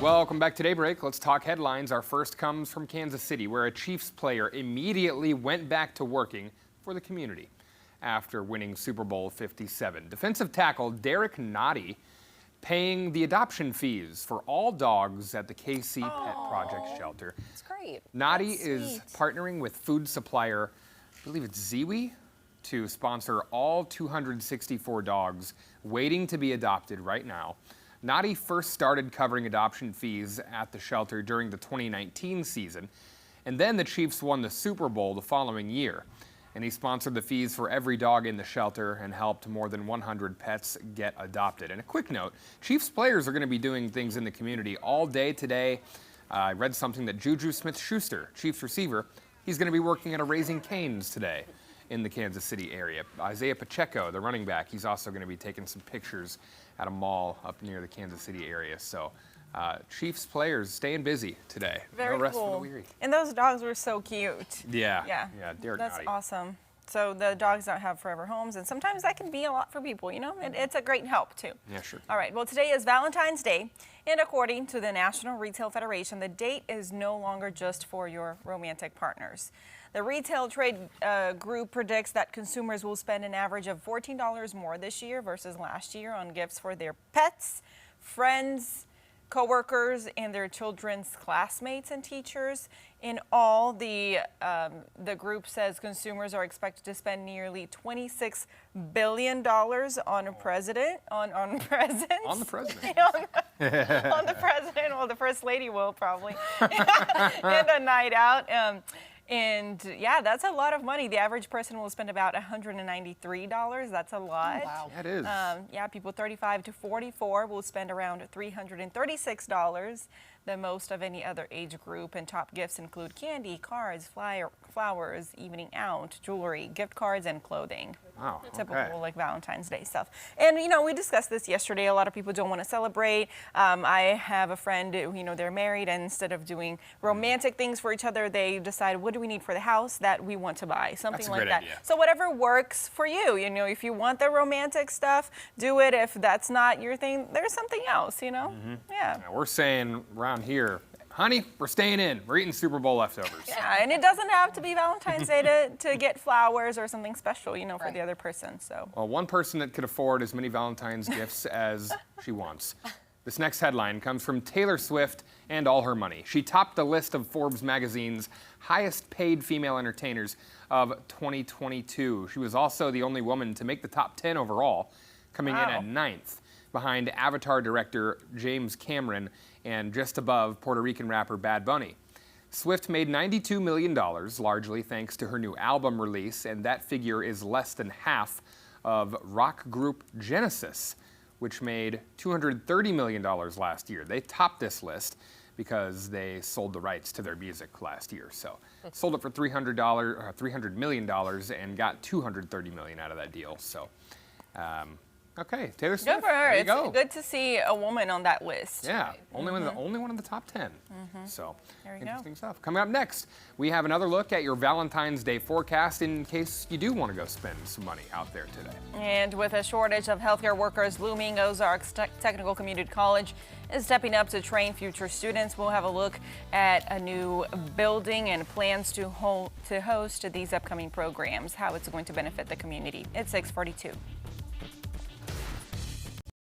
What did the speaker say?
Welcome back to Daybreak. Let's talk headlines. Our first comes from Kansas City, where a Chiefs player immediately went back to working for the community after winning Super Bowl 57. Defensive tackle Derek Noddy paying the adoption fees for all dogs at the KC Pet Project shelter. That's great. Noddy is partnering with food supplier, I believe it's Ziwi, to sponsor all 264 dogs waiting to be adopted right now. Noddy first started covering adoption fees at the shelter during the 2019 season, and then the Chiefs won the Super Bowl the following year. And he sponsored the fees for every dog in the shelter and helped more than 100 pets get adopted. And a quick note, Chiefs players are going to be doing things in the community all day today. I read something that Juju Smith-Schuster, Chiefs receiver, he's going to be working at a Raising Cane's today in the Kansas City area. Isaiah Pacheco, the running back, he's also going to be taking some pictures at a mall up near the Kansas City area. So Chiefs players staying busy today. Very no rest cool. for the weary. And those dogs were so cute. Yeah. Derek That's Noddy. awesome. So the dogs don't have forever homes, and sometimes that can be a lot for people, you know? It's a great help, too. Yeah, sure. All right, well, today is Valentine's Day, and according to the National Retail Federation, the date is no longer just for your romantic partners. The retail trade group predicts that consumers will spend an average of $14 more this year versus last year on gifts for their pets, friends, co-workers, and their children's classmates and teachers. In all, the group says consumers are expected to spend nearly $26 billion on presents. On the president. On the president, well, the first lady will probably, and a night out. And yeah, that's a lot of money. The average person will spend about $193. That's a lot. Oh, wow. That is. Yeah, people 35 to 44 will spend around $336, the most of any other age group. And top gifts include candy, cards, flowers, evening out, jewelry, gift cards, and clothing. Wow. Typical like Valentine's Day stuff. And you know, we discussed this yesterday. A lot of people don't want to celebrate. I have a friend, you know, they're married, and instead of doing romantic things for each other, they decide, what do we need for the house that we want to buy? Something That's a like great that. idea. So whatever works for you. You know, if you want the romantic stuff, do it. If that's not your thing, there's something else, you know? Yeah. Now, we're saying around here, honey, we're staying in. We're eating Super Bowl leftovers. Yeah, and it doesn't have to be Valentine's Day to get flowers or something special, you know, for the other person. So. Well, one person that could afford as many Valentine's gifts as she wants. This next headline comes from Taylor Swift and all her money. She topped the list of Forbes magazine's highest paid female entertainers of 2022. She was also the only woman to make the top 10 overall, coming in at 9th, behind Avatar director James Cameron and just above Puerto Rican rapper Bad Bunny. Swift made $92 million, largely thanks to her new album release, and that figure is less than half of rock group Genesis, which made $230 million last year. They topped this list because they sold the rights to their music last year. So sold it for $300 million and got $230 million out of that deal. So, okay, Taylor Swift. Good for her. There you It's go. good to see a woman on that list. Yeah, only one in the top 10. So There you go. interesting stuff. Coming up next, we have another look at your Valentine's Day forecast in case you do want to go spend some money out there today. And with a shortage of healthcare workers looming, Ozarks Technical Community College is stepping up to train future students. We'll have a look at a new building and plans to host these upcoming programs, how it's going to benefit the community. It's 6:42.